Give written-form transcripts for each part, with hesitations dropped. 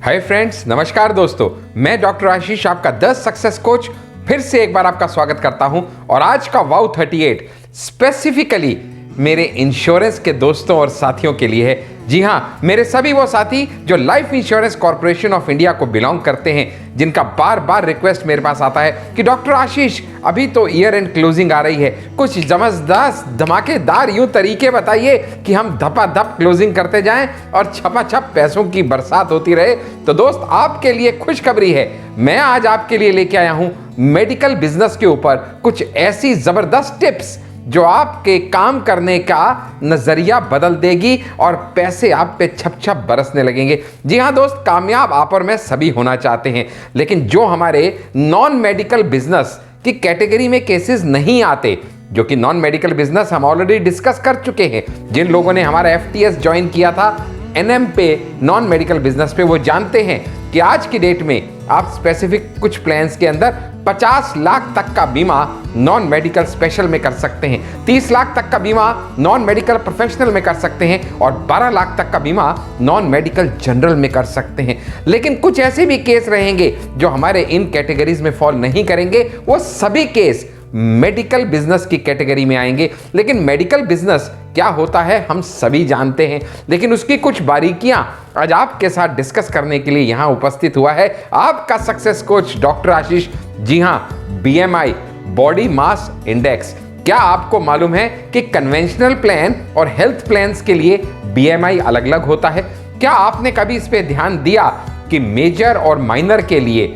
Hi friends, नमस्कार दोस्तों। मैं डॉक्टर आशीष, आपका 10 सक्सेस कोच, फिर से एक बार आपका स्वागत करता हूं। और आज का वाउ 38 स्पेसिफिकली मेरे इंश्योरेंस के दोस्तों और साथियों के लिए है। जी हां, मेरे सभी वो साथी जो life insurance corporation of India को बिलोंग करते हैं, जिनका बार बार रिक्वेस्ट मेरे पास आता है कि डॉक्टर आशीष, अभी तो ईयर एंड क्लोजिंग आ रही है, कुछ जबरदस्त धमाकेदार यूं तरीके बताइए कि हम धपाधप क्लोजिंग करते जाएं और छपाछप पैसों की बरसात होती रहे। तो दोस्त, आपके लिए खुशखबरी है। मैं आज आपके लिए लेके आया हूं मेडिकल बिजनेस के ऊपर कुछ ऐसी जबरदस्त टिप्स जो आपके काम करने का नजरिया बदल देगी और पैसे आप पे छप छप बरसने लगेंगे। जी हां दोस्त, कामयाब आप और मैं सभी होना चाहते हैं, लेकिन जो हमारे नॉन मेडिकल बिजनेस की कैटेगरी में केसेस नहीं आते, जो कि नॉन मेडिकल बिजनेस हम ऑलरेडी डिस्कस कर चुके हैं। जिन लोगों ने हमारा FTS ज्वाइन किया था NM पे, नॉन मेडिकल बिजनेस पे, वो जानते हैं कि आज की डेट में आप स्पेसिफिक कुछ प्लान्स के अंदर 50 लाख तक का बीमा नॉन मेडिकल स्पेशल में कर सकते हैं, 30 लाख तक का बीमा नॉन मेडिकल प्रोफेशनल में कर सकते हैं और 12 लाख तक का बीमा नॉन मेडिकल जनरल में कर सकते हैं। लेकिन कुछ ऐसे भी केस रहेंगे जो हमारे इन कैटेगरीज में फॉल नहीं करेंगे। वो सभी केस मेडिकल बिजनेस की कैटेगरी में आएंगे। लेकिन मेडिकल बिजनेस क्या होता है हम सभी जानते हैं, लेकिन उसकी कुछ बारीकियां आज आपके साथ डिस्कस करने के लिए यहां उपस्थित हुआ है आपका सक्सेस कोच डॉक्टर आशीष। जी हां, BMI, बॉडी मास इंडेक्स। क्या आपको मालूम है कि कन्वेंशनल प्लान और हेल्थ प्लान्स के लिए BMI अलग अलग होता है? क्या आपने कभी इस पे ध्यान दिया कि मेजर और माइनर के लिए,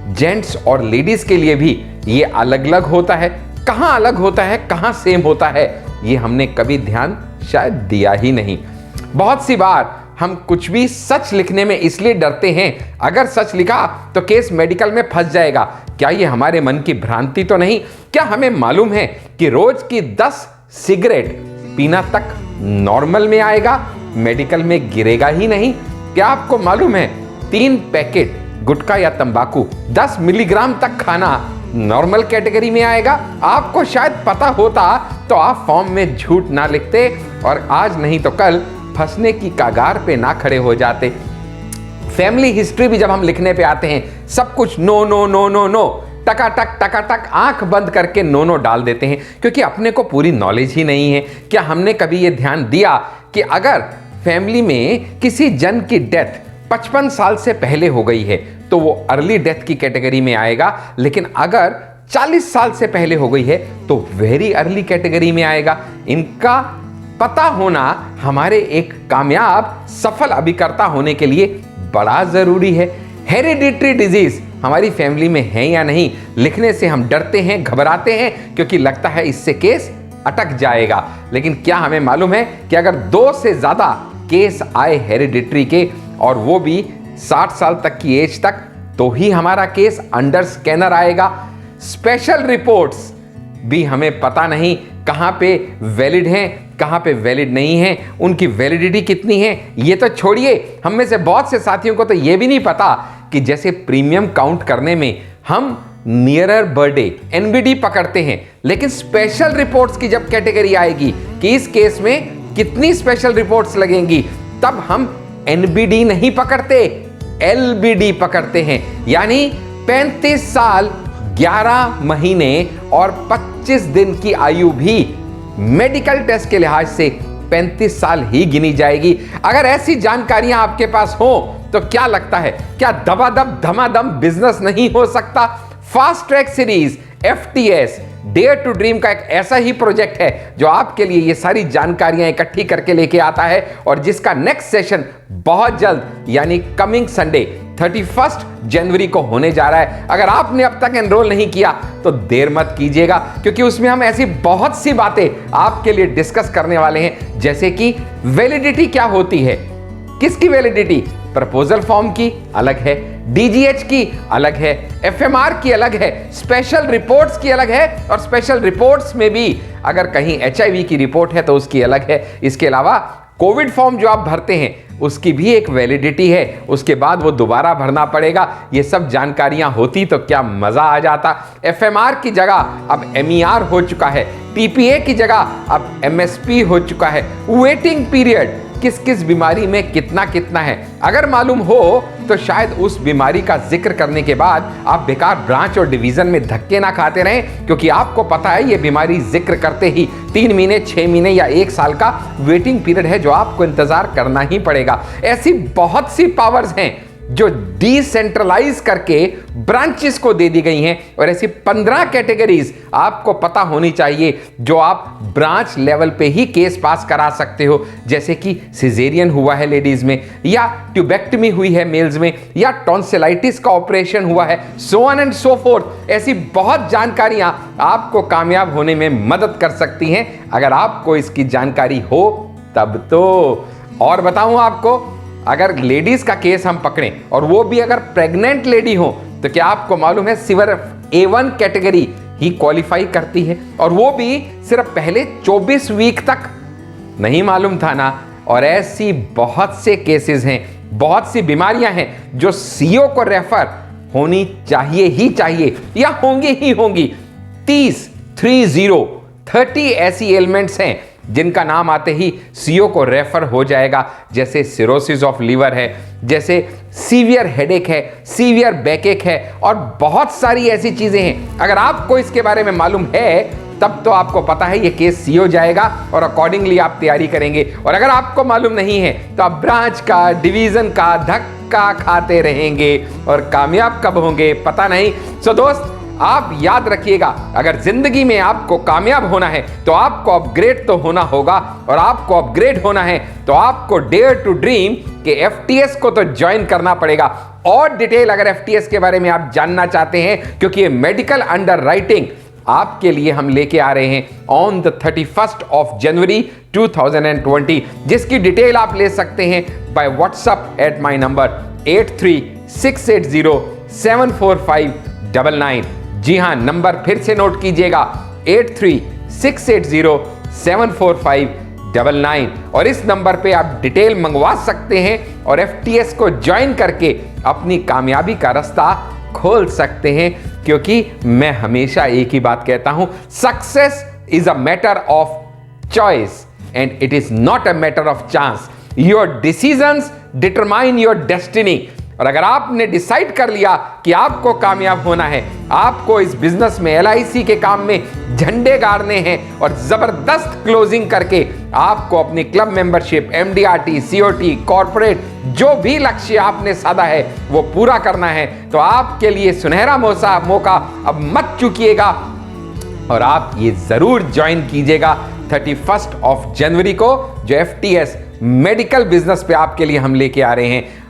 जेंट्स और लेडीज के लिए भी ये अलग अलग होता है? कहां अलग होता है, कहां सेम होता है, ये हमने कभी ध्यान शायद दिया ही नहीं। बहुत सी बार हम कुछ भी सच लिखने में इसलिए डरते हैं, अगर सच लिखा तो केस मेडिकल में फंस जाएगा। क्या ये हमारे मन की भ्रांति तो नहीं? क्या हमें मालूम है कि रोज की 10 सिगरेट पीना तक नॉर्मल में आएगा, मेडिकल में गिरेगा ही नहीं? क्या आपको मालूम है 3 पैकेट गुटखा या तंबाकू 10 मिलीग्राम तक खाना नॉर्मल कैटेगरी में आएगा? आपको शायद पता होता तो आप फॉर्म में झूठ ना लिखते और आज नहीं तो कल फंसने की कगार पे ना खड़े हो जाते। फैमिली हिस्ट्री भी जब हम लिखने पे आते हैं, सब कुछ no no no no no, टकाटक आंख बंद करके नो नो डाल देते हैं, क्योंकि अपने को पूरी नॉलेज ही नहीं है। क्या हमने कभी ये ध्यान दिया कि अगर फैमिली में किसी जन की डेथ 55 साल से पहले हो गई है तो वो अर्ली डेथ की कैटेगरी में आएगा, लेकिन अगर 40 साल से पहले हो गई है तो वेरी अर्ली कैटेगरी में आएगा? इनका पता होना हमारे एक कामयाब सफल अभिकर्ता होने के लिए बड़ा जरूरी है। हेरिडिटरी डिजीज हमारी फैमिली में है या नहीं, लिखने से हम डरते हैं, घबराते हैं, क्योंकि लगता है इससे केस अटक जाएगा। लेकिन क्या हमें मालूम है कि अगर 2 से ज्यादा केस आए हेरिडिटरी के, और वो भी 60 साल तक की एज तक, तो ही हमारा केस अंडर स्कैनर आएगा। स्पेशल रिपोर्ट्स भी हमें पता नहीं कहां पे वैलिड हैं, कहां पे वैलिड नहीं है, उनकी वैलिडिटी कितनी है ये तो छोड़िए, हम में से बहुत से साथियों को तो ये भी नहीं पता कि जैसे प्रीमियम काउंट करने में हम नियरर बर्थडे NBD पकड़ते हैं, लेकिन स्पेशल रिपोर्ट्स की जब कैटेगरी आएगी कि इस केस में कितनी स्पेशल रिपोर्ट्स लगेंगी, तब हम NBD नहीं पकड़ते, LBD पकड़ते हैं। यानी 35 साल 11 महीने और 25 दिन की आयु भी मेडिकल टेस्ट के लिहाज से 35 साल ही गिनी जाएगी। अगर ऐसी जानकारियां आपके पास हो तो क्या लगता है, क्या दबादब धमाधम बिजनेस नहीं हो सकता? Fast track series FTS dare to dream का एक ऐसा ही प्रोजेक्ट है जो आपके लिए ये सारी जानकारियां इकट्ठी करके लेके आता है, और जिसका नेक्स्ट सेशन बहुत जल्द यानी कमिंग संडे 31 जनवरी को होने जा रहा है। अगर आपने अब तक एनरोल नहीं किया तो देर मत कीजिएगा, क्योंकि उसमें हम ऐसी बहुत सी बातें आपके लिए डिस्कस करने वाले हैं, जैसे कि वैलिडिटी क्या होती है, किसकी वैलिडिटी, प्रपोजल फॉर्म की अलग है, DGH की अलग है, FMR की अलग है, स्पेशल रिपोर्ट्स की अलग है, और स्पेशल रिपोर्ट्स में भी अगर कहीं HIV की रिपोर्ट है तो उसकी अलग है। इसके अलावा कोविड फॉर्म जो आप भरते हैं उसकी भी एक वैलिडिटी है, उसके बाद वो दोबारा भरना पड़ेगा। ये सब जानकारियां होती तो क्या मजा आ जाता। FMR की जगह अब MER हो चुका है, TPA की जगह अब MSP हो चुका है, वेटिंग पीरियड किस किस बीमारी में कितना कितना है। अगर मालूम हो तो शायद उस बीमारी का जिक्र करने के बाद आप बेकार ब्रांच और डिवीजन में धक्के ना खाते रहें, क्योंकि आपको पता है ये बीमारी जिक्र करते ही 3 महीने, 6 महीने या 1 साल का वेटिंग पीरियड है जो आपको इंतजार करना ही पड़ेगा। ऐसी बहुत सी पावर्स हैं जो डिसेंट्रलाइज करके ब्रांचेस को दे दी गई हैं, और ऐसी 15 कैटेगरीज आपको पता होनी चाहिए जो आप ब्रांच लेवल पे ही केस पास करा सकते हो, जैसे कि सिजेरियन हुआ है लेडीज में, या ट्यूबेक्टमी हुई है मेल्स में, या टॉन्सिलाइटिस का ऑपरेशन हुआ है, so on and so fourth. ऐसी बहुत जानकारियां आपको कामयाब होने में मदद कर सकती हैं अगर आपको इसकी जानकारी हो तब तो। और बताऊं आपको, अगर लेडीज का केस हम पकड़ें और वो भी अगर प्रेग्नेंट लेडी हो, तो क्या आपको मालूम है सिर्फ A1 कैटेगरी ही क्वालिफाई करती है, और वो भी सिर्फ पहले 24 वीक तक। नहीं मालूम था ना। और ऐसी बहुत से केसेस हैं, बहुत सी बीमारियां हैं जो CO को रेफर होनी चाहिए ही चाहिए या होंगी ही होंगी। 30 ऐसी एलिमेंट्स हैं जिनका नाम आते ही CO को रेफर हो जाएगा, जैसे सिरोसिस ऑफ लीवर है, जैसे सीवियर हेडेक है, सीवियर बैकएक है, और बहुत सारी ऐसी चीजें हैं। अगर आपको इसके बारे में मालूम है तब तो आपको पता है ये केस CO जाएगा और अकॉर्डिंगली आप तैयारी करेंगे। और अगर आपको मालूम नहीं है तो आप ब्रांच का, डिवीजन का धक्का खाते रहेंगे और कामयाब कब होंगे पता नहीं। सो दोस्त, आप याद रखिएगा, अगर जिंदगी में आपको कामयाब होना है तो आपको अपग्रेड तो होना होगा, और आपको अपग्रेड होना है तो आपको डेयर टू ड्रीम के FTS को तो ज्वाइन करना पड़ेगा। और डिटेल अगर FTS के बारे में आप जानना चाहते हैं, क्योंकि ये मेडिकल अंडर राइटिंग आपके लिए हम लेके आ रहे हैं on the 31st of January 2020, जिसकी डिटेल आप ले सकते हैं by WhatsApp at my number 8368074599। जी हां, नंबर फिर से नोट कीजिएगा, 8368074599, और इस नंबर पे आप डिटेल मंगवा सकते हैं और FTS को ज्वाइन करके अपनी कामयाबी का रास्ता खोल सकते हैं। क्योंकि मैं हमेशा एक ही बात कहता हूं, success is a matter of choice and it is not a matter of chance. Your decisions determine your destiny. और अगर आपने डिसाइड कर लिया कि आपको कामयाब होना है, आपको इस बिजनेस में LIC के काम में झंडे गाड़ने हैं और जबरदस्त क्लोजिंग करके आपको अपनी club membership, MDRT, COT, corporate, जो भी लक्ष्य आपने साधा है वो पूरा करना है, तो आपके लिए सुनहरा मौका अब मत चूकिएगा, और आप ये जरूर ज्वाइन कीजिएगा 31st ऑफ जनवरी को, जो FTS मेडिकल बिजनेस पे आपके लिए हम लेके आ रहे हैं,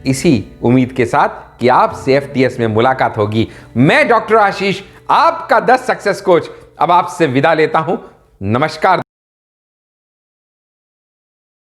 इसी उम्मीद के साथ कि आपसे FTS में मुलाकात होगी। मैं डॉक्टर आशीष, आपका 10 सक्सेस कोच, अब आपसे विदा लेता हूं। नमस्कार।